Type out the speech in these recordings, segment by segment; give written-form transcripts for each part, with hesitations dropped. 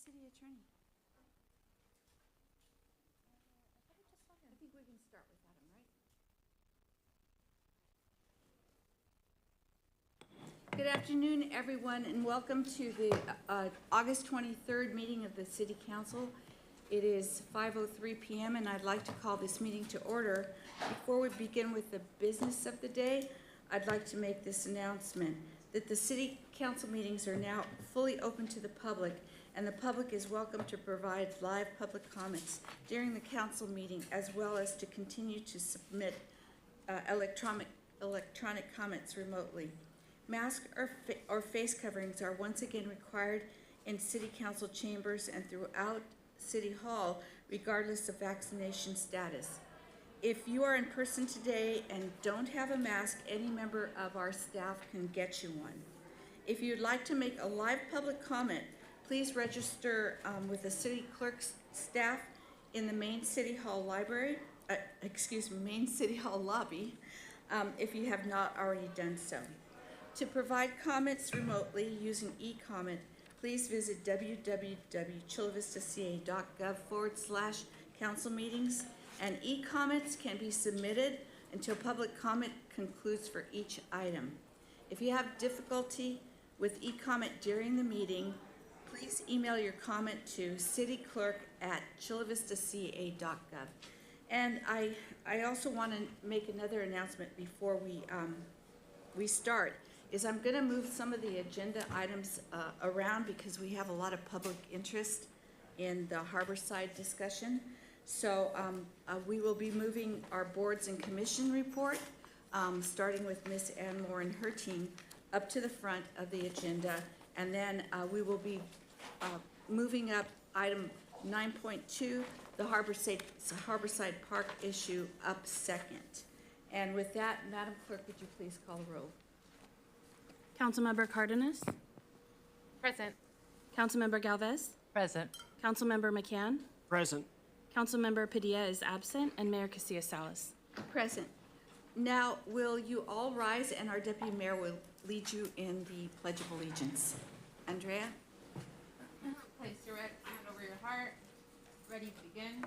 city attorney? I think we can start without him, right? Good afternoon, everyone, and welcome to the August 23rd meeting of the City Council. It is 5:03 p.m. and I'd like to call this meeting to order. Before we begin with the business of the day, I'd like to make this announcement that the City Council meetings are now fully open to the public, and the public is welcome to provide live public comments during the council meeting, as well as to continue to submit electronic comments remotely. Masks or face coverings are once again required in City Council chambers and throughout City Hall, regardless of vaccination status. If you are in person today and don't have a mask, any member of our staff can get you one. If you'd like to make a live public comment, please register with the city clerk's staff in the main City Hall lobby, if you have not already done so. To provide comments remotely using e-comment, please visit www.ChulaVistaCA.gov/council meetings, and e-comments can be submitted until public comment concludes for each item. If you have difficulty with e-comment during the meeting, please email your comment to cityclerk@ChulaVistaCA.gov. And I also want to make another announcement before we start, is I'm going to move some of the agenda items around because we have a lot of public interest in the Harborside discussion. So we will be moving our boards and commission report, starting with Ms. Ann Moore and her team, up to the front of the agenda. And then we will be moving up item 9.2, the Harborside Park issue, up second. And with that, Madam Clerk, would you please call the roll? Councilmember Cardenas? Present. Councilmember Galvez? Present. Councilmember McCann? Present. Councilmember Padilla is absent, and Mayor Casillas-Salas. Present. Now, will you all rise, and our Deputy Mayor will lead you in the Pledge of Allegiance. Andrea? Place your right hand over your heart. Ready to begin.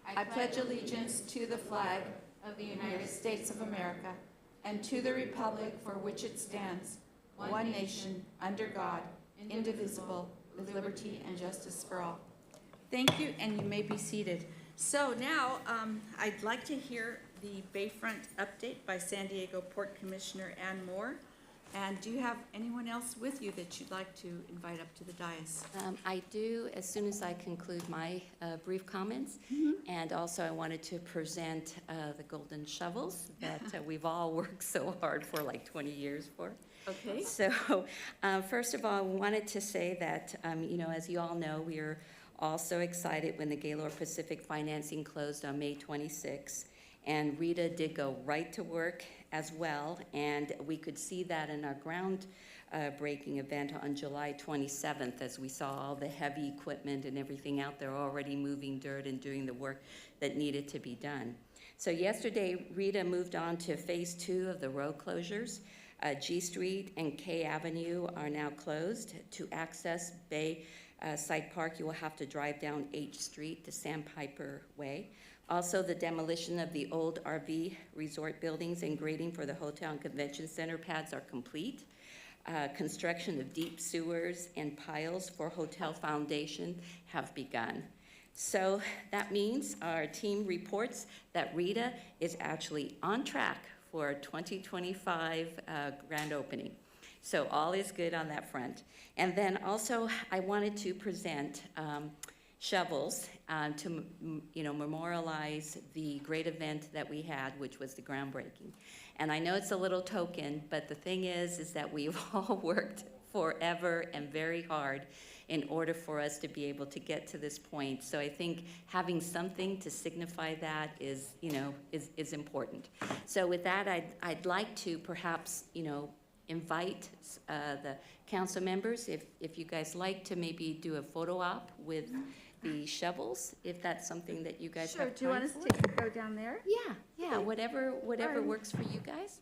I pledge allegiance to the flag of the United States of America and to the republic for which it stands, one nation, under God, indivisible, with liberty and justice for all. Thank you, and you may be seated. So now I'd like to hear the Bayfront update by San Diego Port Commissioner Ann Moore. And do you have anyone else with you that you'd like to invite up to the dais? I do, as soon as I conclude my brief comments. And also I wanted to present the golden shovels that we've all worked so hard for like 20 years for. Okay. So first of all, I wanted to say that, as you all know, we are also excited when the Gaylord Pacific financing closed on May 26th. And Rita did go right to work as well, and we could see that in our ground-breaking event on July 27th, as we saw all the heavy equipment and everything out there already moving dirt and doing the work that needed to be done. So yesterday, Rita moved on to phase 2 of the road closures. G Street and K Avenue are now closed. To access Bay Side Park, you will have to drive down H Street to Sandpiper Way. Also, the demolition of the old RV resort buildings and grading for the hotel and convention center pads are complete. Construction of deep sewers and piles for hotel foundation have begun. So that means our team reports that Rita is actually on track for 2025 grand opening. So all is good on that front. And then also I wanted to present shovels to memorialize the great event that we had, which was the groundbreaking. And I know it's a little token, but the thing is that we've all worked forever and very hard in order for us to be able to get to this point. So I think having something to signify that is important. So with that, I'd like to perhaps, invite the council members, if you guys like, to maybe do a photo op with the shovels, if that's something that you guys have time for. Sure. Do you want us to go down there? Yeah, Okay. whatever Alright. works for you guys.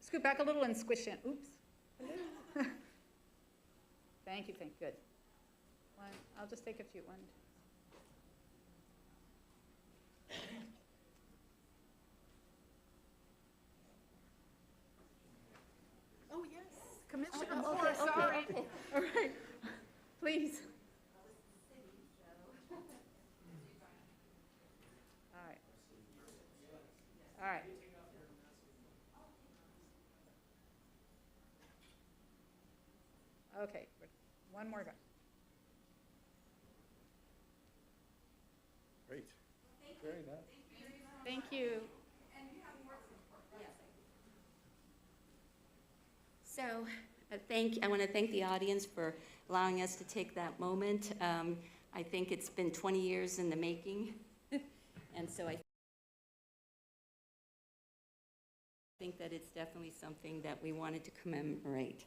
Scoot back a little and squish in. Oops. Thank you, good. One, I'll just take a few. One. Oh, yes, Commissioner Moore, sorry. All right, please. All right. All right. Okay, one more. Great. Very nice. Thank you. So I want to thank the audience for allowing us to take that moment. I think it's been 20 years in the making, and so I think that it's definitely something that we wanted to commemorate.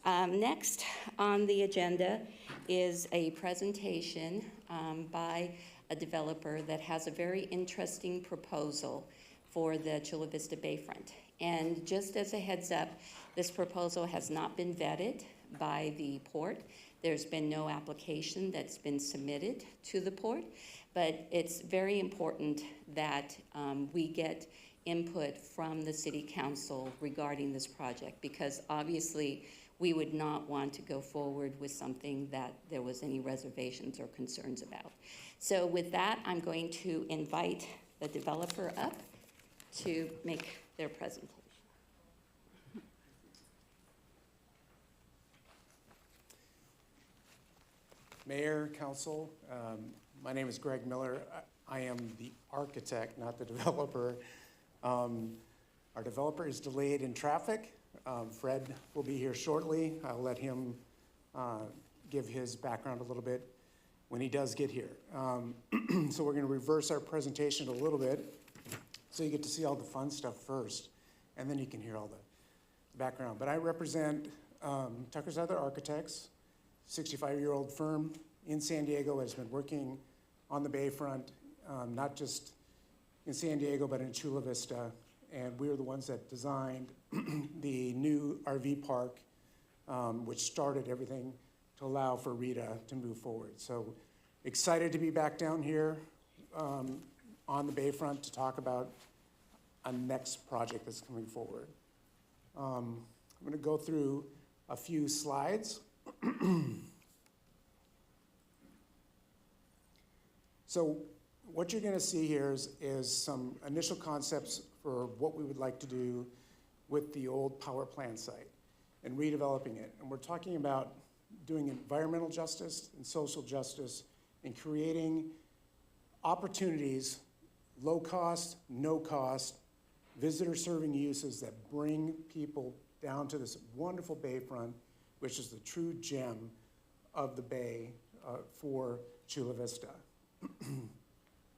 Next on the agenda is a presentation by a developer that has a very interesting proposal for the Chula Vista Bayfront. And just as a heads up, this proposal has not been vetted by the port. There's been no application that's been submitted to the port, but it's very important that we get input from the City Council regarding this project, because obviously we would not want to go forward with something that there was any reservations or concerns about. So with that, I'm going to invite the developer up to make their presentation. Mayor, Council, my name is Greg Miller. I am the architect, not the developer. Our developer is delayed in traffic. Fred will be here shortly. I'll let him give his background a little bit when he does get here. So we're going to reverse our presentation a little bit so you get to see all the fun stuff first, and then you can hear all the background. But I represent Tucker's Other Architects, 65-year-old firm in San Diego, has been working on the Bayfront, not just in San Diego, but in Chula Vista. And we were the ones that designed the new RV park, which started everything to allow for Rita to move forward. So excited to be back down here on the Bayfront to talk about a next project that's coming forward. I'm gonna go through a few slides. So what you're gonna see here is some initial concepts for what we would like to do with the old power plant site and redeveloping it. And we're talking about doing environmental justice and social justice and creating opportunities, low cost, no cost, visitor serving uses that bring people down to this wonderful bayfront, which is the true gem of the bay for Chula Vista.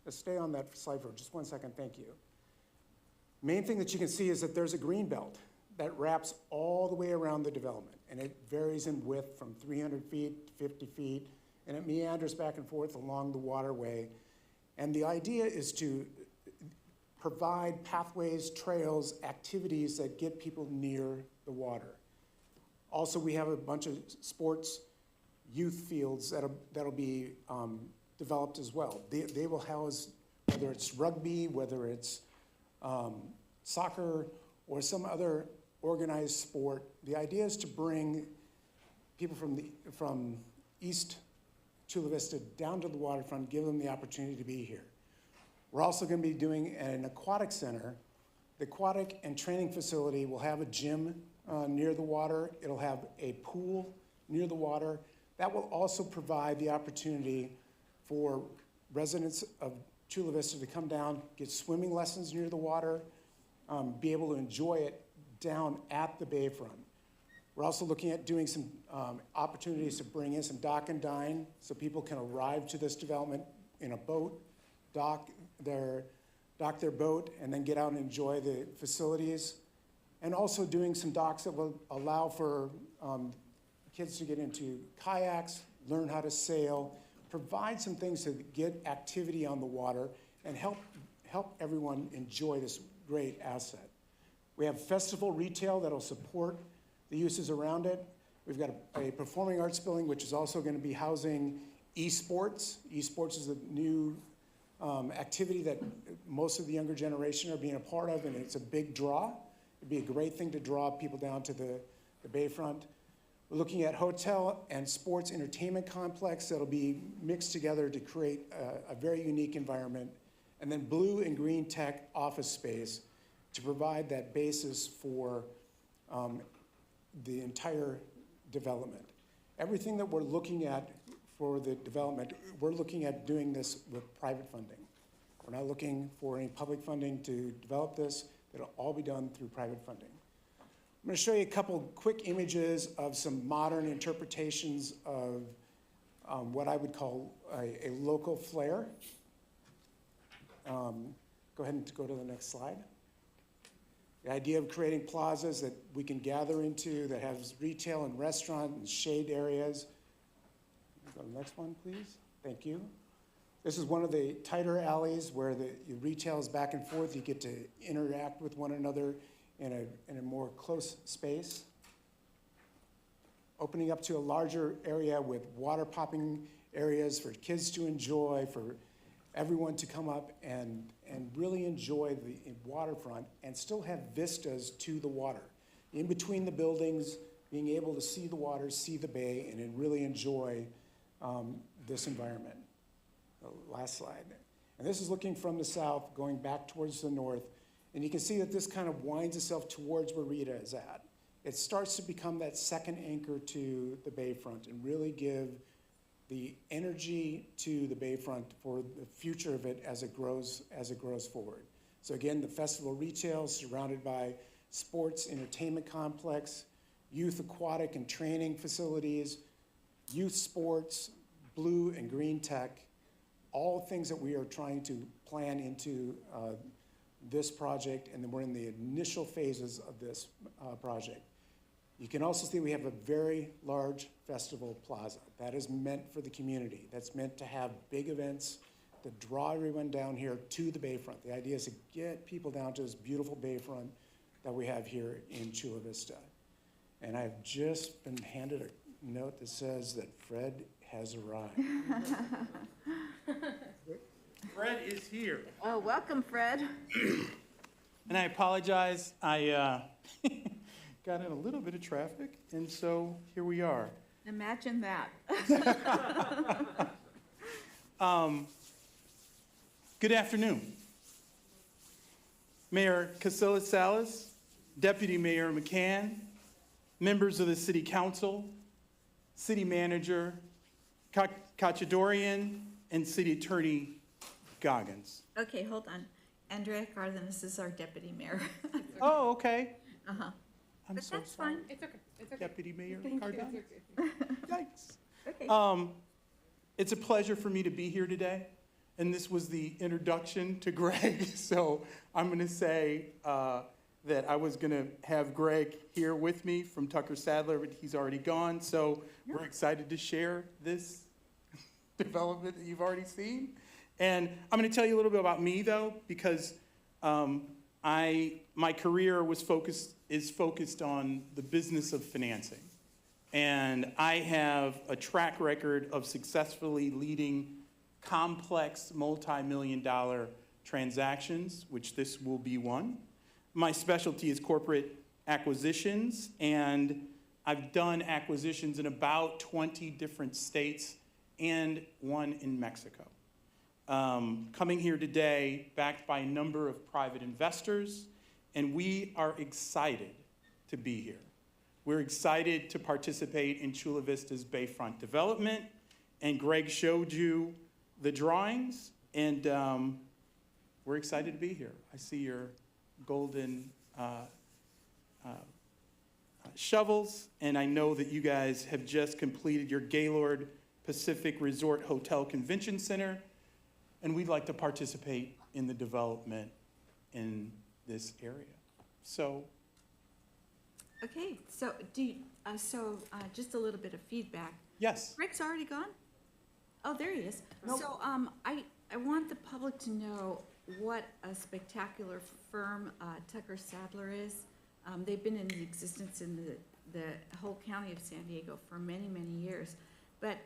Let's stay on that slide for just 1 second, thank you. Main thing that you can see is that there's a green belt that wraps all the way around the development, and it varies in width from 300 feet to 50 feet, and it meanders back and forth along the waterway. And the idea is to provide pathways, trails, activities that get people near the water. Also, we have a bunch of sports youth fields that'll be developed as well. They will house, whether it's rugby, whether it's soccer, or some other organized sport. The idea is to bring people from East Chula Vista down to the waterfront, give them the opportunity to be here. We're also going to be doing an aquatic center. The aquatic and training facility will have a gym near the water. It'll have a pool near the water. That will also provide the opportunity for residents of Chula Vista to come down, get swimming lessons near the water, be able to enjoy it down at the bayfront. We're also looking at doing some opportunities to bring in some dock and dine so people can arrive to this development in a boat, dock their boat, and then get out and enjoy the facilities. And also doing some docks that will allow for kids to get into kayaks, learn how to sail, provide some things to get activity on the water and help everyone enjoy this great asset. We have festival retail that'll support the uses around it. We've got a performing arts building, which is also going to be housing esports. Esports is a new activity that most of the younger generation are being a part of, and it's a big draw. It'd be a great thing to draw people down to the Bayfront. We're looking at hotel and sports entertainment complex that'll be mixed together to create a very unique environment. And then blue and green tech office space to provide that basis for the entire development. Everything that we're looking at for the development, we're looking at doing this with private funding. We're not looking for any public funding to develop this. It'll all be done through private funding. I'm going to show you a couple quick images of some modern interpretations of what I would call a local flair. Go ahead and go to the next slide. The idea of creating plazas that we can gather into that has retail and restaurant and shade areas. Go to the next one, please. Thank you. This is one of the tighter alleys where the retail is back and forth. You get to interact with one another in a more close space. Opening up to a larger area with water popping areas for kids to enjoy, for everyone to come up and really enjoy the waterfront and still have vistas to the water. In between the buildings, being able to see the water, see the bay, and then really enjoy this environment. The last slide. And this is looking from the south, going back towards the north. And you can see that this kind of winds itself towards where Rita is at. It starts to become that second anchor to the Bayfront and really give the energy to the Bayfront for the future of it as it grows forward. So again, the festival retail surrounded by sports entertainment complex, youth aquatic and training facilities, youth sports, blue and green tech, all things that we are trying to plan into this project, and then we're in the initial phases of this project. You can also see we have a very large festival plaza. That is meant for the community. That's meant to have big events that draw everyone down here to the Bayfront. The idea is to get people down to this beautiful Bayfront that we have here in Chula Vista. And I've just been handed a note that says that Fred has arrived. Fred is here. Oh, welcome, Fred. And I apologize, I got in a little bit of traffic, and so here we are. Imagine that. Good afternoon. Mayor Casillas-Salas, Deputy Mayor McCann, members of the City Council, City Manager Kachadorian, and City Attorney Goggins. Okay, hold on. Andrea Cardenas is our deputy mayor. Oh, okay. Uh-huh. I'm But so that's sorry. fine. It's okay, it's okay. Deputy Mayor Thank you. Cardenas. Yikes. Okay. It's a pleasure for me to be here today, and this was the introduction to Greg, so I'm going to say that I was going to have Greg here with me from Tucker Sadler, but he's already gone, so we're excited to share this development that you've already seen. And I'm going to tell you a little bit about me, though, because my career is focused on the business of financing. And I have a track record of successfully leading complex multi-million-dollar transactions, which this will be one. My specialty is corporate acquisitions, and I've done acquisitions in about 20 different states and one in Mexico. Coming here today, backed by a number of private investors, and we are excited to be here. We're excited to participate in Chula Vista's Bayfront development, and Greg showed you the drawings, and we're excited to be here. I see your golden shovels, and I know that you guys have just completed your Gaylord Pacific Resort Hotel Convention Center, and we'd like to participate in the development in this area. So, Okay, so just a little bit of feedback. yes. Greg's already gone? Oh, there he is. Nope. So I want the public to know what a spectacular firm Tucker Sadler is. They've been in existence in the whole county of San Diego for many, many years. But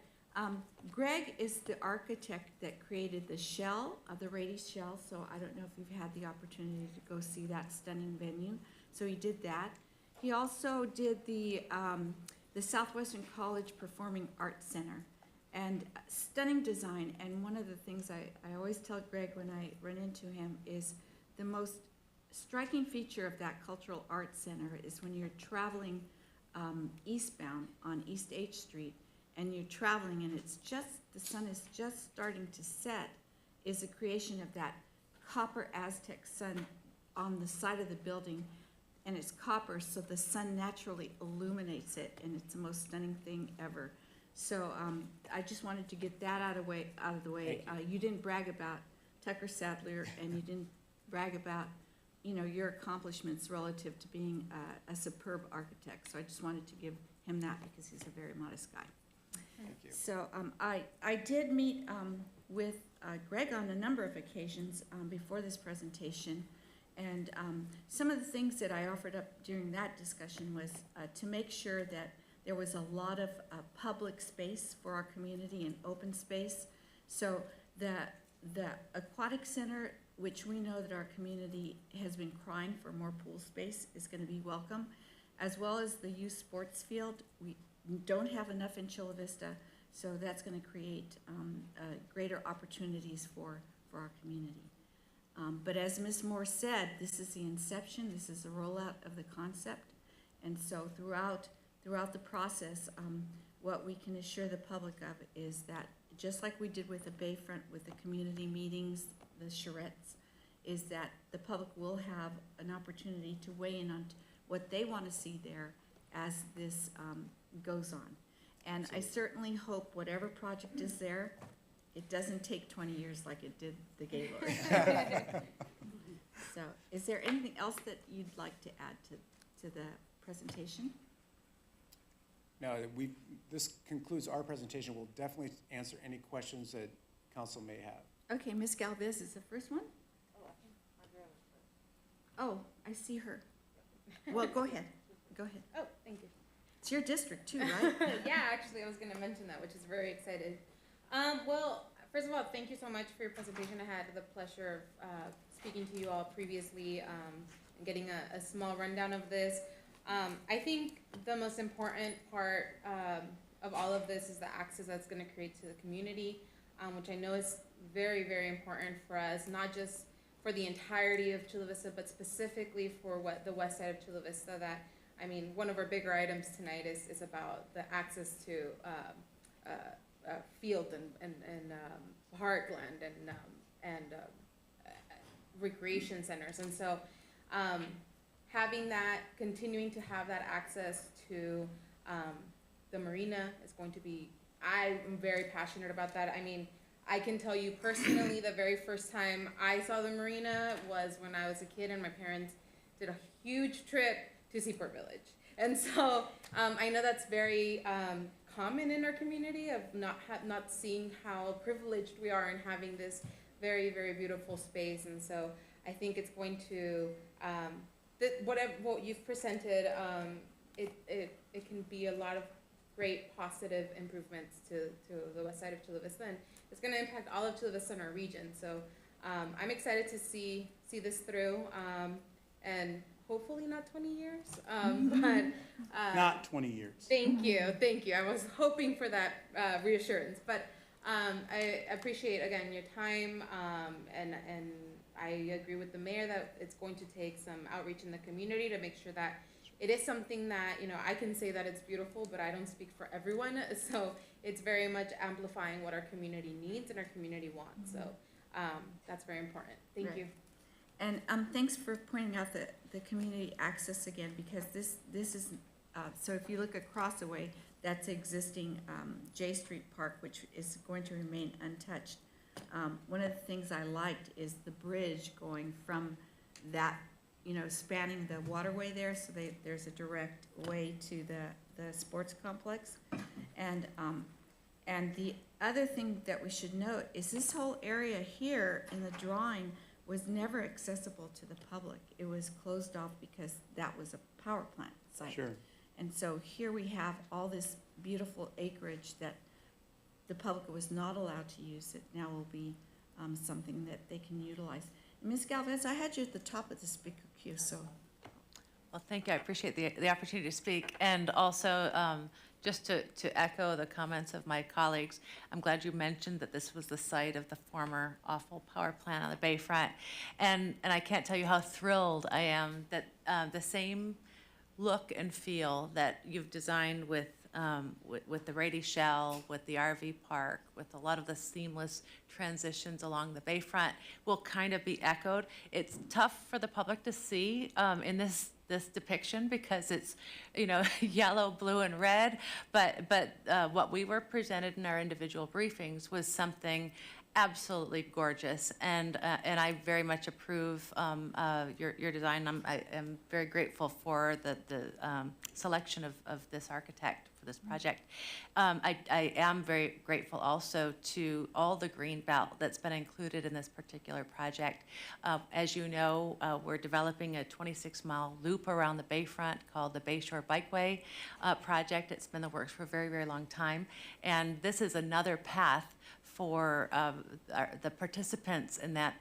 Greg is the architect that created the shell of the Rady Shell, so I don't know if you've had the opportunity to go see that stunning venue. So he did that. He also did the Southwestern College Performing Arts Center, and stunning design. And one of the things I always tell Greg when I run into him is the most striking feature of that Cultural Arts Center is when you're traveling eastbound on East H Street, and you're traveling and it's just, the sun is just starting to set, is the creation of that copper Aztec sun on the side of the building, and it's copper, so the sun naturally illuminates it, and it's the most stunning thing ever. So I just wanted to get that out of the way. You didn't brag about Tucker Sadler, and you didn't brag about, you know, your accomplishments relative to being a superb architect. So I just wanted to give him that because he's a very modest guy. Thank you. So I did meet with Greg on a number of occasions before this presentation, and some of the things that I offered up during that discussion was to make sure that there was a lot of public space for our community and open space. So the aquatic center, which we know that our community has been crying for more pool space, is going to be welcome, as well as the youth sports field. We don't have enough in Chula Vista, so that's going to create greater opportunities for our community. But as Ms. Moore said, this is the inception, this is the rollout of the concept, and so throughout the process, what we can assure the public of is that, just like we did with the Bayfront, with the community meetings, the charrettes, is that the public will have an opportunity to weigh in on what they want to see there as this goes on. And I certainly hope whatever project is there, it doesn't take 20 years like it did the Gaylord. So, is there anything else that you'd like to add to the presentation? No, this concludes our presentation. We'll definitely answer any questions that council may have. Okay, Ms. Galvez is the first one. Oh, I see her. Well, go ahead. Go ahead. Oh, thank you. It's your district too, right? Yeah, actually, I was going to mention that, which is very excited. Well, first of all, thank you so much for your presentation. I had the pleasure of speaking to you all previously and getting a small rundown of this. I think the most important part of all of this is the access that's going to create to the community, which I know is very, very important for us, not just for the entirety of Chula Vista, but specifically for what the west side of Chula Vista. That, I mean, one of our bigger items tonight is about the access to field and parkland and recreation centers, and so having that, continuing to have that access to the marina is going to be, I'm very passionate about that. I mean, I can tell you personally, the very first time I saw the marina was when I was a kid and my parents did a huge trip to Seaport Village. And so I know that's very common in our community of not seeing how privileged we are in having this very, very beautiful space. And so I think it's going to, what you've presented, it can be a lot of great positive improvements to the west side of Chula Vista, and it's going to impact all of Chula Vista in our region. So I'm excited to see this through, and hopefully not 20 years, but Not 20 years. Thank you. I was hoping for that reassurance, but I appreciate again your time, and I agree with the mayor that it's going to take some outreach in the community to make sure that it is something that, you know, I can say that it's beautiful, but I don't speak for everyone. So it's very much amplifying what our community needs and our community wants. So that's very important. Thank Right. you. And thanks for pointing out the community access again, because this is, so if you look across the way, that's existing J Street Park, which is going to remain untouched. One of the things I liked is the bridge going from that, you know, spanning the waterway there, so there's a direct way to the sports complex. And the other thing that we should note is this whole area here in the drawing was never accessible to the public. It was closed off because that was a power plant site. Sure. And so here we have all this beautiful acreage that the public was not allowed to use. It now will be something that they can utilize. Ms. Galvez, I had you at the top of the speaker queue, so. Well, thank you. I appreciate the opportunity to speak. And also, just to echo the comments of my colleagues, I'm glad you mentioned that this was the site of the former awful power plant on the Bayfront. And I can't tell you how thrilled I am that the same look and feel that you've designed with the Rady Shell, with the RV park, with a lot of the seamless transitions along the Bayfront will kind of be echoed. It's tough for the public to see in this depiction because it's, yellow, blue, and red. But what we were presented in our individual briefings was something absolutely gorgeous, and I very much approve your design. I am very grateful for the selection of this architect for this project. I am very grateful also to all the green belt that's been included in this particular project. As you know, we're developing a 26-mile loop around the Bayfront called the Bayshore Bikeway project. It's been in the works for a very, very long time, and this is another path for the participants in that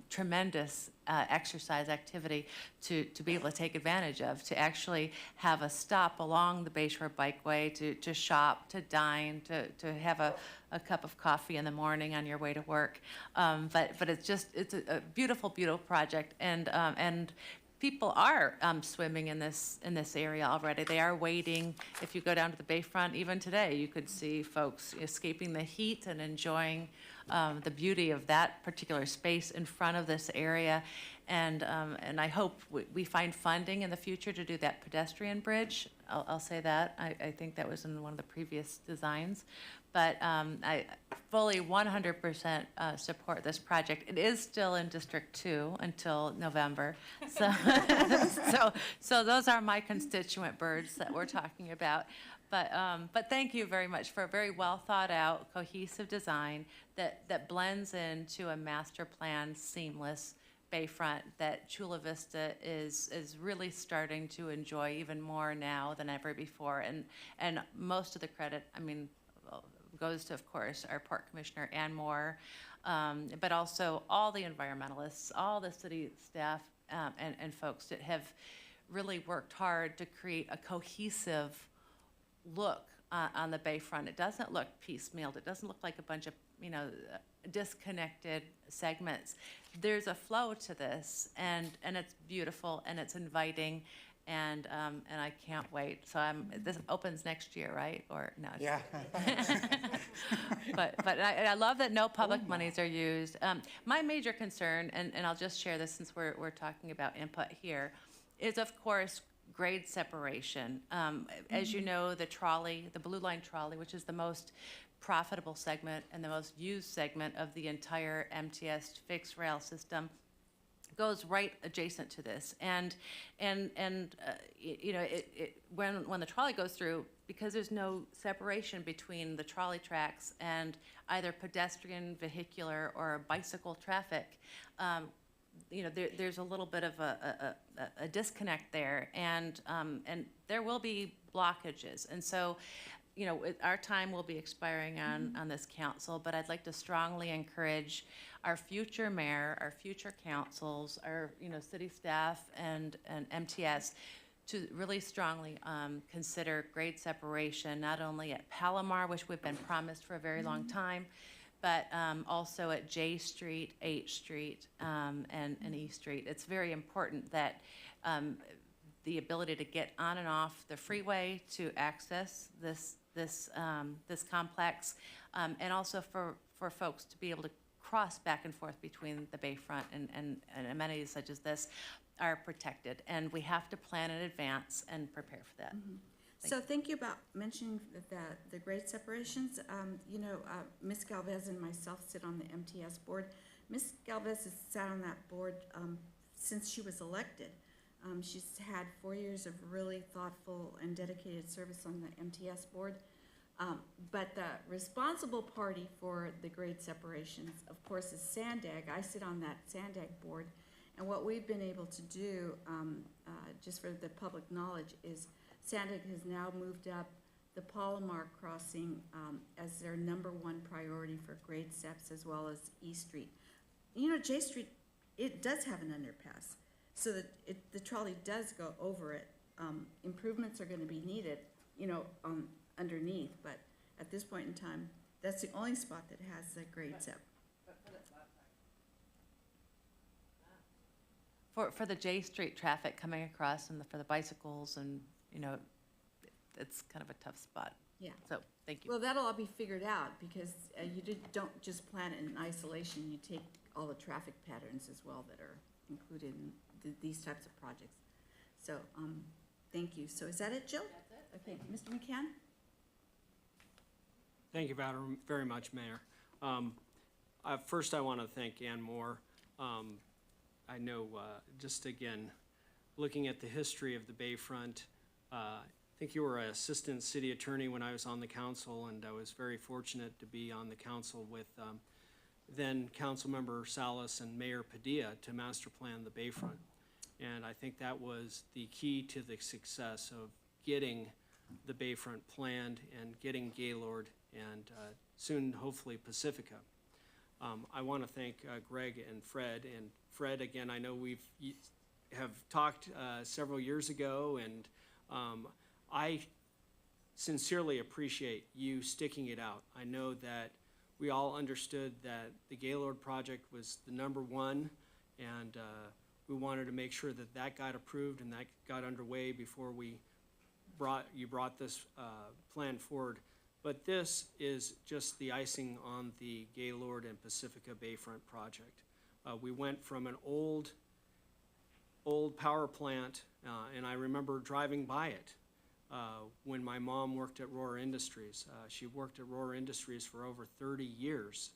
tremendous exercise activity to be able to take advantage of, to actually have a stop along the Bayshore Bikeway, to shop, to dine, to have a cup of coffee in the morning on your way to work. But it's a beautiful, beautiful project, and people are swimming in this area already. They are wading. If you go down to the Bayfront, even today, you could see folks escaping the heat and enjoying the beauty of that particular space in front of this area. And I hope we find funding in the future to do that pedestrian bridge. I'll say that. I think that was in one of the previous designs. But I fully 100% support this project. It is still in District 2 until November. So, so those are my constituent birds that we're talking about. But thank you very much for a very well thought out, cohesive design that blends into a master plan, seamless Bayfront that Chula Vista is really starting to enjoy even more now than ever before. And most of the credit, goes to, of course, our Port Commissioner Ann Moore, but also all the environmentalists, all the city staff, and folks that have really worked hard to create a cohesive look on the Bayfront. It doesn't look piecemealed. It doesn't look like a bunch of, disconnected segments. There's a flow to this, and it's beautiful, and it's inviting, and I can't wait. So this opens next year, right? Or no? Yeah. But I love that no public monies are used. My major concern, and I'll just share this since we're talking about input here, is of course grade separation. As you know, the Blue Line trolley, which is the most profitable segment and the most used segment of the entire MTS fixed rail system, goes right adjacent to this. And when the trolley goes through, because there's no separation between the trolley tracks and either pedestrian, vehicular, or bicycle traffic, there's a little bit of a disconnect there, and there will be blockages. And so, our time will be expiring on this council, but I'd like to strongly encourage our future mayor, our future councils, our city staff, and MTS to really strongly consider grade separation, not only at Palomar, which we've been promised for a very long time, but also at J Street, H Street, and E Street. It's very important that the ability to get on and off the freeway to access this complex, and also for folks to be able to cross back and forth between the Bayfront and amenities such as this are protected. And we have to plan in advance and prepare for that. So thank you about mentioning the grade separations. Ms. Galvez and myself sit on the MTS board. Ms. Galvez has sat on that board since she was elected. She's had 4 years of really thoughtful and dedicated service on the MTS board. But the responsible party for the grade separations, of course, is Sandag. I sit on that Sandag board, and what we've been able to do, just for the public knowledge, is Sandag has now moved up the Palomar crossing as their #1 priority for grade steps, as well as E Street. You know, J Street, it does have an underpass, so that the trolley does go over it. Improvements are gonna be needed, you know, underneath, but at this point in time, that's the only spot that has the grade step. For the J Street traffic coming across and for the bicycles and, you know, it's kind of a tough spot. Yeah. So, thank you. Well, that'll all be figured out, because don't just plan it in isolation, you take all the traffic patterns as well that are included in these types of projects. So, thank you. So is that it, Jill? That's it. Okay, Mr. McCann? Thank you very much, Mayor. First, I want to thank Ann Moore. I know, just again, looking at the history of the Bayfront, I think you were an assistant city attorney when I was on the council, and I was very fortunate to be on the council with then Councilmember Salas and Mayor Padilla to master plan the Bayfront. And I think that was the key to the success of getting the Bayfront planned and getting Gaylord and soon, hopefully, Pacifica. I want to thank Greg and Fred. And Fred, again, I know have talked several years ago, and I sincerely appreciate you sticking it out. I know that we all understood that the Gaylord project was the #1, and we wanted to make sure that that got approved and that got underway before you brought this plan forward. But this is just the icing on the Gaylord and Pacifica Bayfront project. We went from an old power plant, and I remember driving by it when my mom worked at Rohr Industries. She worked at Rohr Industries for over 30 years.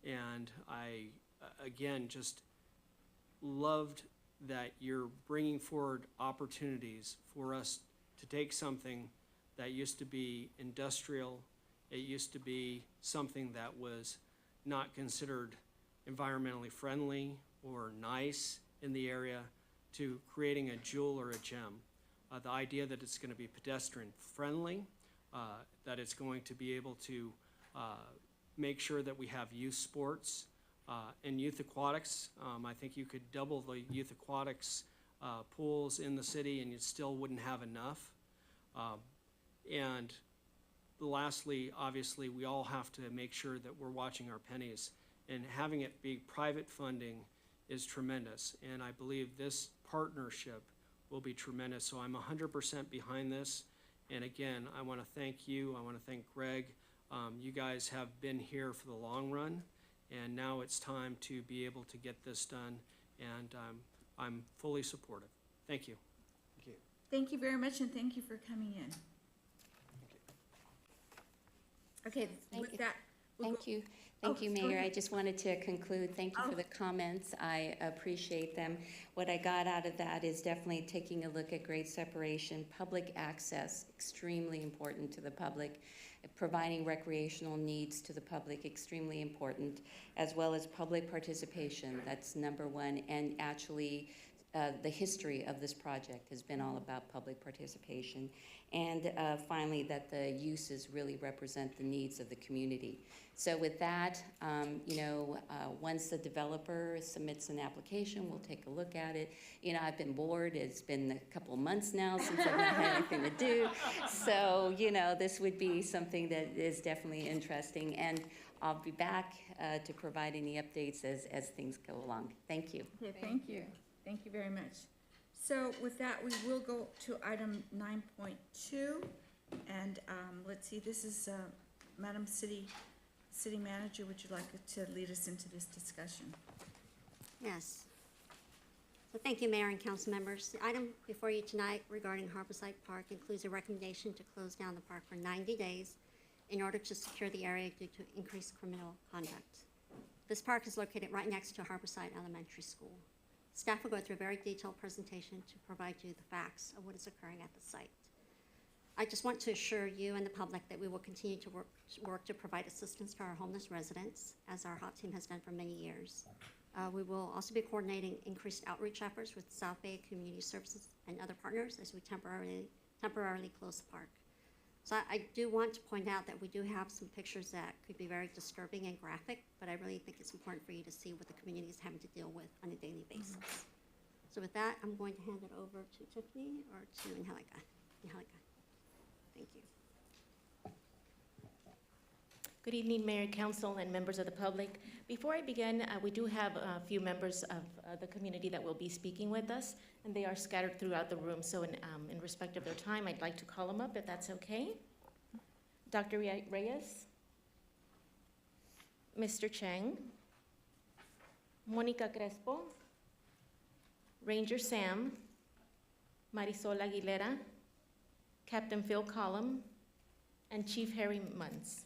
And I, again, just loved that you're bringing forward opportunities for us to take something that used to be industrial, it used to be something that was not considered environmentally friendly or nice in the area, to creating a jewel or a gem. The idea that it's going to be pedestrian friendly, that it's going to be able to make sure that we have youth sports and youth aquatics. I think you could double the youth aquatics pools in the city and you still wouldn't have enough. And lastly, obviously, we all have to make sure that we're watching our pennies, and having it be private funding is tremendous. And I believe this partnership will be tremendous. So I'm 100% behind this. And again, I want to thank you. I want to thank Greg. You guys have been here for the long run, and now it's time to be able to get this done. And I'm fully supportive. Thank you. Thank you. Thank you very much, and thank you for coming in. Okay, Thank with you. that, we'll Thank go- you. Thank you, go Mayor. I ahead. just wanted to conclude. Thank you for the comments. I appreciate them. What I got out of that is definitely taking a look at grade separation, public access, extremely important to the public, providing recreational needs to the public, extremely important, as well as public participation. That's #1. And actually, the history of this project has been all about public participation. And finally, that the uses really represent the needs of the community. So with that, once the developer submits an application, we'll take a look at it. I've been bored. It's been a couple of months now since I've not had anything to do. So, this would be something that is definitely interesting. And I'll be back to provide any updates as things go along. Thank you. Okay, thank you. Thank you very much. So with that, we will go to item 9.2. And let's see, this is Madam City Manager. Would you like to lead us into this discussion? Yes. So thank you, Mayor and council members. The item before you tonight regarding Harborside Park includes a recommendation to close down the park for 90 days in order to secure the area due to increased criminal conduct. This park is located right next to Harborside Elementary School. Staff will go through a very detailed presentation to provide you the facts of what is occurring at the site. I just want to assure you and the public that we will continue to work to provide assistance to our homeless residents, as our HOT team has done for many years. We will also be coordinating increased outreach efforts with South Bay Community Services and other partners as we temporarily close the park. So I do want to point out that we do have some pictures that could be very disturbing and graphic, but I really think it's important for you to see what the community is having to deal with on a daily basis. So with that, I'm going to hand it over to Tiffany or to Angelica. Angelica, thank you. Good evening, Mayor, Council, and members of the public. Before I begin, we do have a few members of the community that will be speaking with us, and they are scattered throughout the room. So in respect of their time, I'd like to call them up, if that's okay. Dr. Reyes, Mr. Chang, Monica Crespo, Ranger Sam, Marisol Aguilera, Captain Phil Collum, and Chief Harry Munns.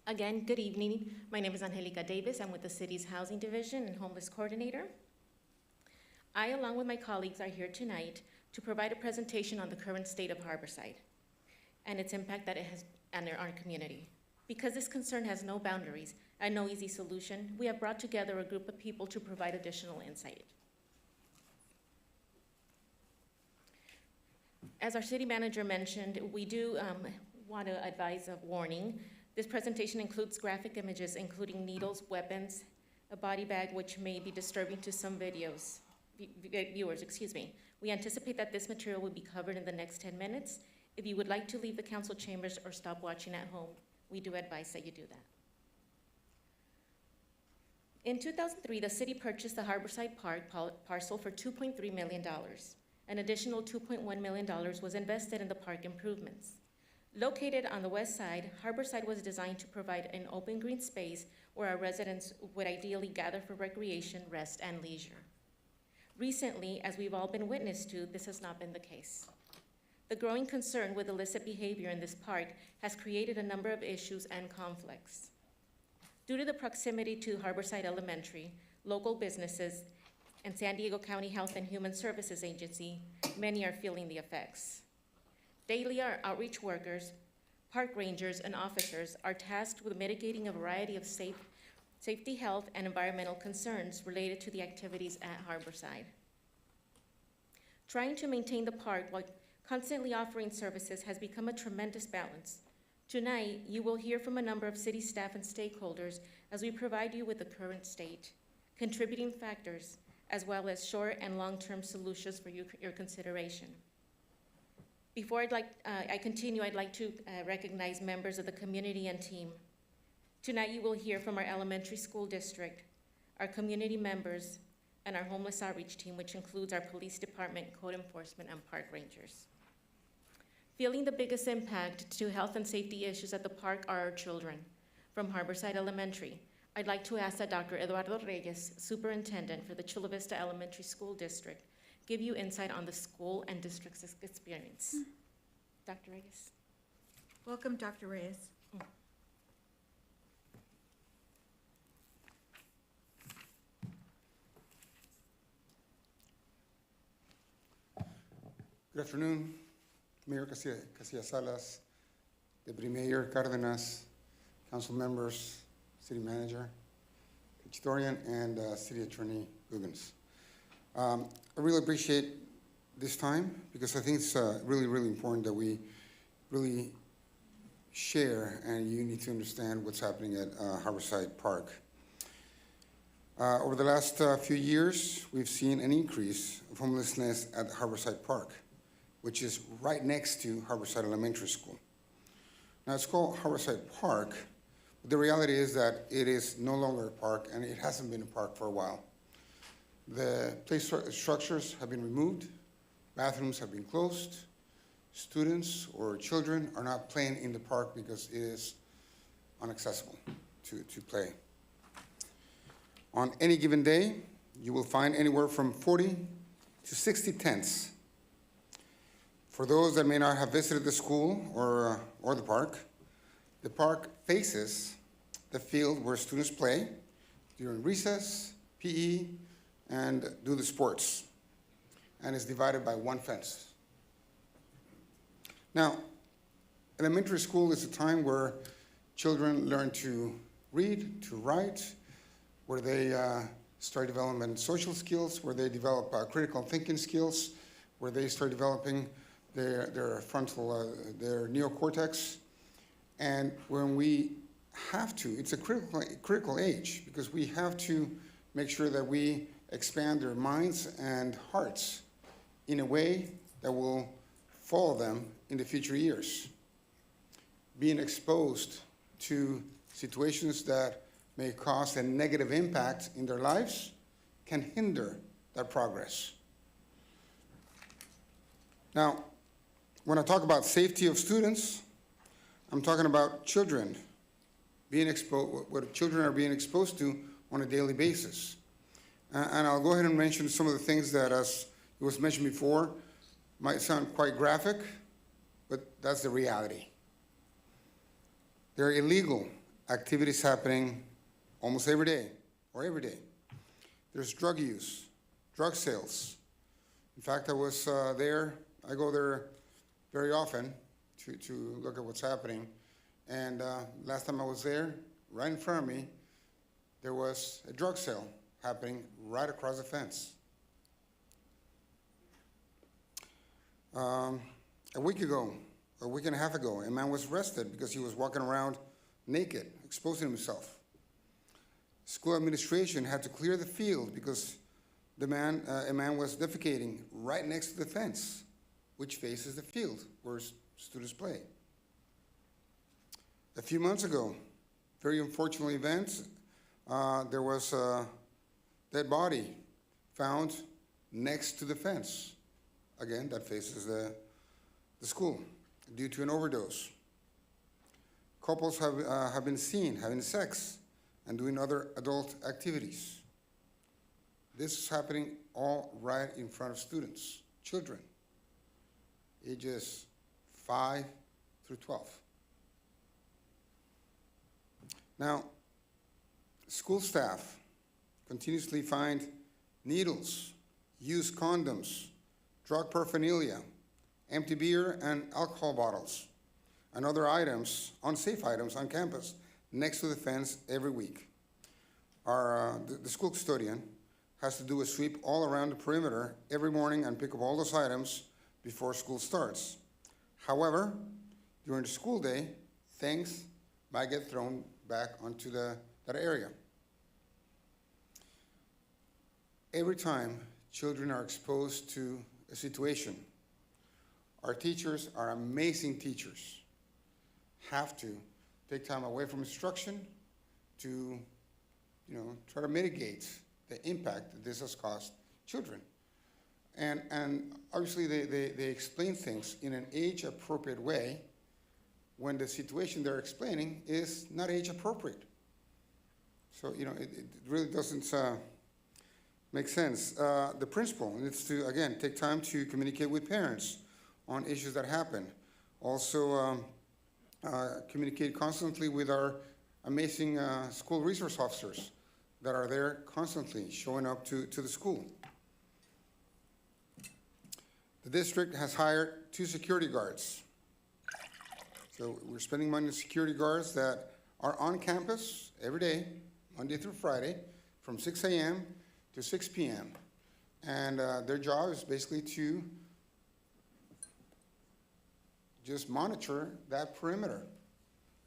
Again, good evening. My name is Angelica Davis. I'm with the city's Housing Division and Homeless Coordinator. I, along with my colleagues, are here tonight to provide a presentation on the current state of Harborside and its impact that it has on our community. Because this concern has no boundaries and no easy solution, we have brought together a group of people to provide additional insight. As our city manager mentioned, we do want to advise a warning. This presentation includes graphic images, including needles, weapons, a body bag, which may be disturbing to some viewers. We anticipate that this material will be covered in the next 10 minutes. If you would like to leave the council chambers or stop watching at home, we do advise that you do that. In 2003, the city purchased the Harborside Park parcel for $2.3 million. An additional $2.1 million was invested in the park improvements. Located on the west side, Harborside was designed to provide an open green space where our residents would ideally gather for recreation, rest, and leisure. Recently, as we've all been witness to, this has not been the case. The growing concern with illicit behavior in this park has created a number of issues and conflicts. Due to the proximity to Harborside Elementary, local businesses, and San Diego County Health and Human Services Agency, many are feeling the effects. Daily, our outreach workers, park rangers, and officers are tasked with mitigating a variety of safety, health, and environmental concerns related to the activities at Harborside. Trying to maintain the park while constantly offering services has become a tremendous balance. Tonight, you will hear from a number of city staff and stakeholders as we provide you with the current state, contributing factors, as well as short and long-term solutions for your consideration. Before I continue, I'd like to recognize members of the community and team. Tonight, you will hear from our elementary school district, our community members, and our homeless outreach team, which includes our police department, code enforcement, and park rangers. Feeling the biggest impact to health and safety issues at the park are our children. From Harborside Elementary, I'd like to ask that Dr. Eduardo Reyes, Superintendent for the Chula Vista Elementary School District, give you insight on the school and district's experience. Dr. Reyes. Welcome, Dr. Reyes. Good afternoon, Mayor Casillas-Salas, Deputy Mayor Cardenas, council members, city manager, historian, and city attorney Guggens. I really appreciate this time because I think it's really, really important that we really share and you need to understand what's happening at Harborside Park. Over the last few years, we've seen an increase of homelessness at Harborside Park, which is right next to Harborside Elementary School. Now, it's called Harborside Park, but the reality is that it is no longer a park, and it hasn't been a park for a while. The play structures have been removed, bathrooms have been closed, students or children are not playing in the park because it is inaccessible to play. On any given day, you will find anywhere from 40 to 60 tents. For those that may not have visited the school or the park faces the field where students play during recess, PE, and do the sports. and is divided by one fence. Now, elementary school is a time where children learn to read, to write, where they start developing social skills, where they develop critical thinking skills, where they start developing their frontal, their neocortex. And when we have to, it's a critical age, because we have to make sure that we expand their minds and hearts in a way that will follow them in the future years. Being exposed to situations that may cause a negative impact in their lives can hinder that progress. Now, when I talk about safety of students, I'm talking about children being exposed, what children are being exposed to on a daily basis. And I'll go ahead and mention some of the things that, as it was mentioned before, might sound quite graphic, but that's the reality. There are illegal activities happening almost every day, or every day. There's drug use, drug sales. In fact, I was there, I go there very often to look at what's happening. And last time I was there, right in front of me, there was a drug sale happening right across the fence. A week and a half ago, a man was arrested because he was walking around naked, exposing himself. School administration had to clear the field because a man was defecating right next to the fence, which faces the field where students play. A few months ago, very unfortunate event, there was a dead body found next to the fence, again, that faces the school, due to an overdose. Couples have been seen having sex and doing other adult activities. This is happening all right in front of students, children, ages 5 through 12. Now, school staff continuously find needles, used condoms, drug paraphernalia, empty beer and alcohol bottles, and other items, unsafe items on campus next to the fence every week. The school custodian has to do a sweep all around the perimeter every morning and pick up all those items before school starts. However, during the school day, things might get thrown back onto that area. Every time children are exposed to a situation, our teachers, our amazing teachers, have to take time away from instruction to, try to mitigate the impact that this has caused children. And obviously they explain things in an age-appropriate way when the situation they're explaining is not age-appropriate. So, it really doesn't make sense. The principal needs to, again, take time to communicate with parents on issues that happen. Also, communicate constantly with our amazing school resource officers that are there constantly showing up to the school. The district has hired 2 security guards. So we're spending money on security guards that are on campus every day, Monday through Friday, from 6 a.m. to 6 p.m. And their job is basically to just monitor that perimeter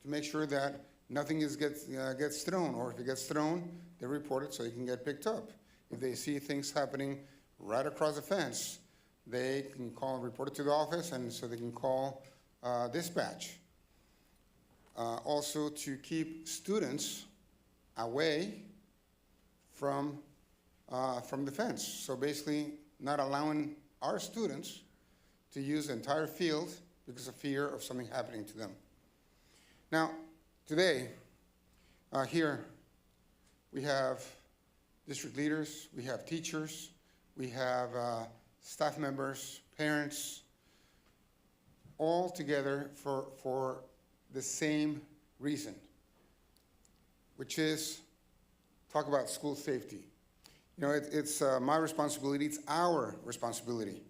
to make sure that nothing gets thrown, or if it gets thrown, they report it so it can get picked up. If they see things happening right across the fence, they can call and report it to the office, and so they can call dispatch. Also, to keep students away from the fence. So basically, not allowing our students to use the entire field because of fear of something happening to them. Now, today, here, we have district leaders, we have teachers, we have staff members, parents, all together for the same reason, which is talk about school safety. You know, it's my responsibility, it's our responsibility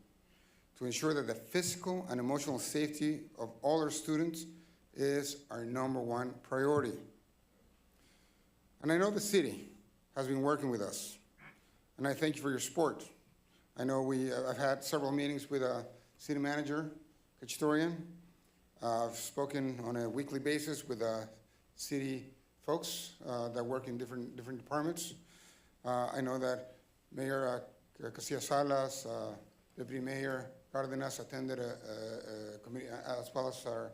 to ensure that the physical and emotional safety of all our students is our #1 priority. And I know the city has been working with us, and I thank you for your support. I know I've had several meetings with City Manager Kachtorian. I've spoken on a weekly basis with city folks that work in different departments. I know that Mayor Casillas-Salas, Deputy Mayor Cardenas attended a committee, as well as our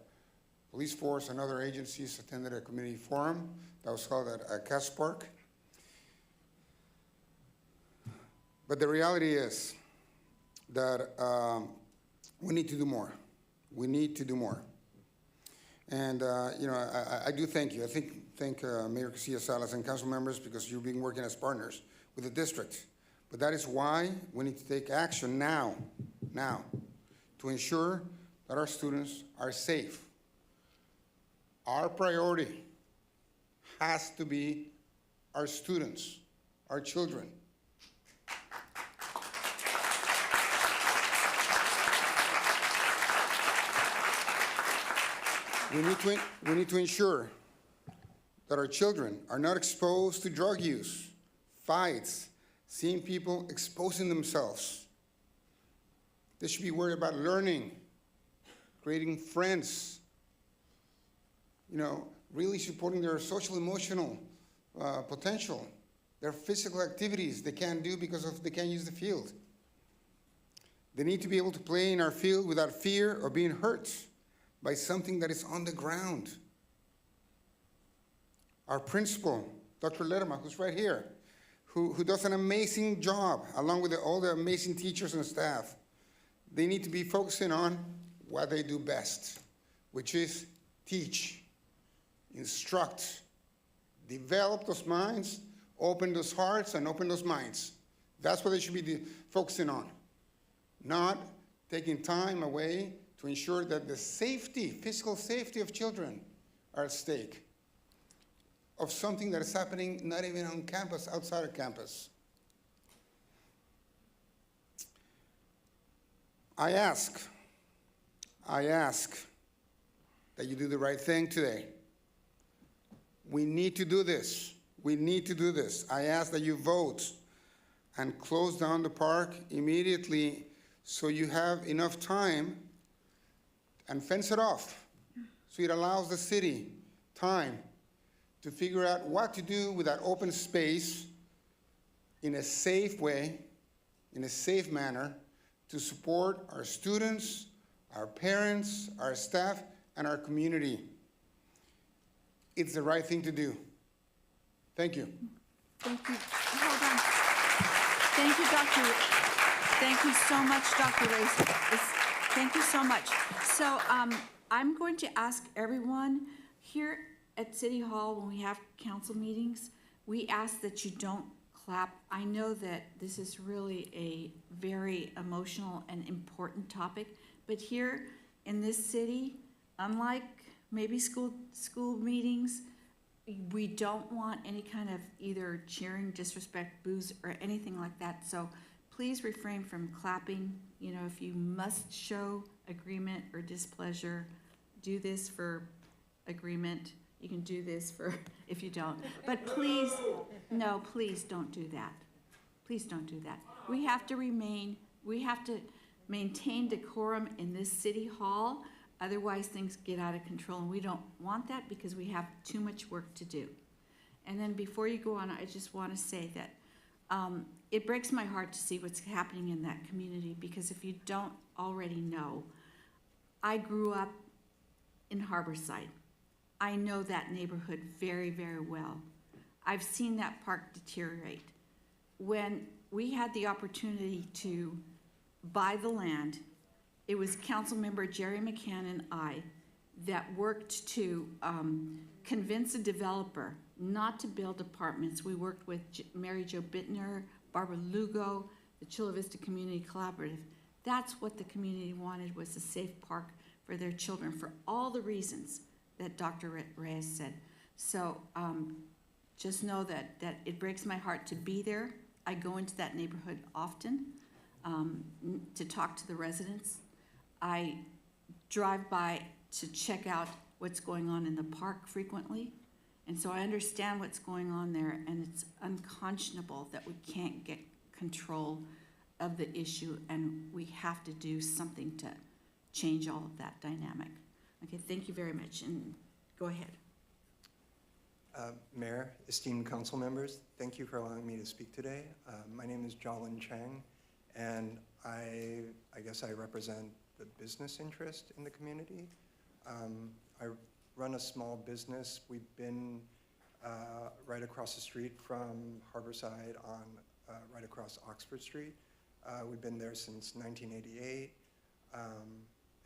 police force and other agencies attended a community forum that was held at Cass Park. But the reality is that we need to do more. We need to do more. And, you know, I do thank you. I thank Mayor Casillas-Salas and council members because you've been working as partners with the district. But that is why we need to take action now, to ensure that our students are safe. Our priority has to be our students, our children. We need to ensure that our children are not exposed to drug use, fights, seeing people exposing themselves. They should be worried about learning, creating friends, you know, really supporting their social emotional potential, their physical activities they can't do because they can't use the field. They need to be able to play in our field without fear of being hurt by something that is on the ground. Our principal, Dr. Lerma, who's right here, who does an amazing job, along with all the amazing teachers and staff, they need to be focusing on what they do best, which is teach, instruct, develop those minds, open those hearts, and open those minds. That's what they should be focusing on, not taking time away to ensure that the safety, physical safety of children are at stake, of something that is happening not even on campus, outside of campus. I ask that you do the right thing today. We need to do this. We need to do this. I ask that you vote and close down the park immediately so you have enough time and fence it off so it allows the city time to figure out what to do with that open space in a safe way, in a safe manner, to support our students, our parents, our staff, and our community. It's the right thing to do. Thank you. Thank you. Hold on. Thank you, Dr. Thank you so much, Dr. Reyes. Thank you so much. So I'm going to ask everyone here at City Hall, when we have council meetings, we ask that you don't clap. I know that this is really a very emotional and important topic, but here in this city, unlike maybe school meetings, we don't want any kind of either cheering, disrespect, boos, or anything like that. So please refrain from clapping. You know, if you must show agreement or displeasure, do this for agreement. You can do this for if you don't. But please, no, please don't do that. Please don't do that. We have to maintain decorum in this city hall. Otherwise, things get out of control, and we don't want that because we have too much work to do. And then before you go on, I just want to say that it breaks my heart to see what's happening in that community, because if you don't already know, I grew up in Harborside. I know that neighborhood very, very well. I've seen that park deteriorate. When we had the opportunity to buy the land, it was Councilmember Jerry McCann and I that worked to convince a developer not to build apartments. We worked with Mary Jo Bittner, Barbara Lugo, the Chula Vista Community Collaborative. That's what the community wanted, was a safe park for their children, for all the reasons that Dr. Reyes said. So just know that it breaks my heart to be there I go into that neighborhood often to talk to the residents. I drive by to check out what's going on in the park frequently. And so I understand what's going on there, and it's unconscionable that we can't get control of the issue, and we have to do something to change all of that dynamic. Okay, thank you very much, and go ahead. Mayor, esteemed council members, thank you for allowing me to speak today. My name is Jolin Chang, and I guess I represent the business interest in the community. I run a small business. We've been right across the street from Harborside on right across Oxford Street. We've been there since 1988,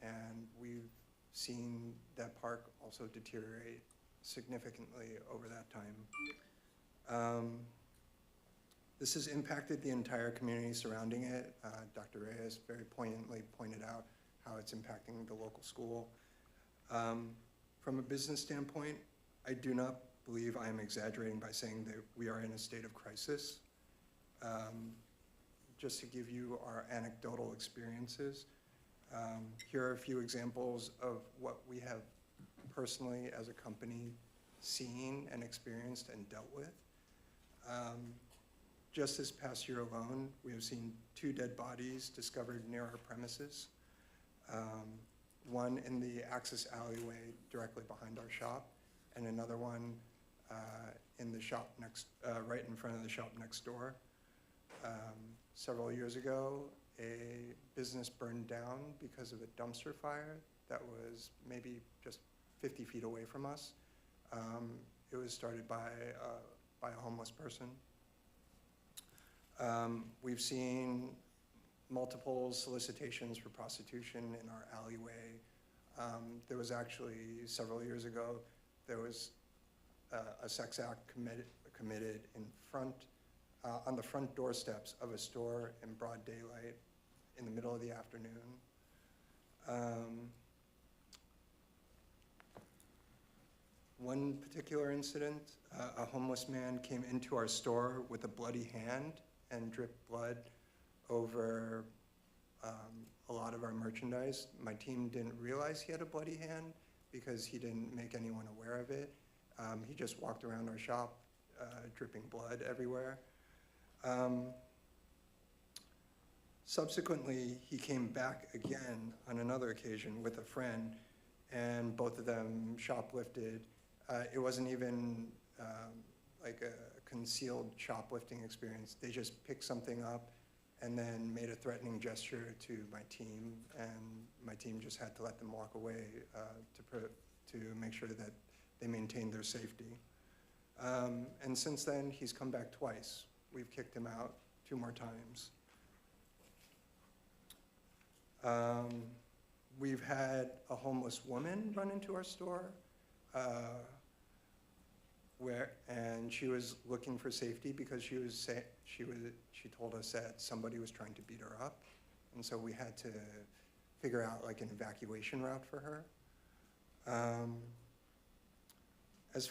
and we've seen that park also deteriorate significantly over that time. This has impacted the entire community surrounding it. Dr. Reyes very poignantly pointed out how it's impacting the local school. From a business standpoint, I do not believe I am exaggerating by saying that we are in a state of crisis. Just to give you our anecdotal experiences, here are a few examples of what we have personally as a company seen and experienced and dealt with. Just this past year alone, we have seen 2 dead bodies discovered near our premises. One in the access alleyway directly behind our shop, and another one in the shop next, right in front of the shop next door. Several years ago, a business burned down because of a dumpster fire that was maybe just 50 feet away from us. It was started by a homeless person. We've seen multiple solicitations for prostitution in our alleyway. There was actually, several years ago, there was a sex act committed in front, on the front doorsteps of a store in broad daylight in the middle of the afternoon. One particular incident, a homeless man came into our store with a bloody hand and dripped blood over a lot of our merchandise. My team didn't realize he had a bloody hand because he didn't make anyone aware of it. He just walked around our shop dripping blood everywhere. Subsequently, he came back again on another occasion with a friend, and both of them shoplifted. It wasn't even like a concealed shoplifting experience. They just picked something up and then made a threatening gesture to my team, and my team just had to let them walk away to make sure that they maintained their safety. And since then, he's come back twice. We've kicked him out 2 more times. We've had a homeless woman run into our store, and she was looking for safety because she told us that somebody was trying to beat her up, and so we had to figure out like an evacuation route for her.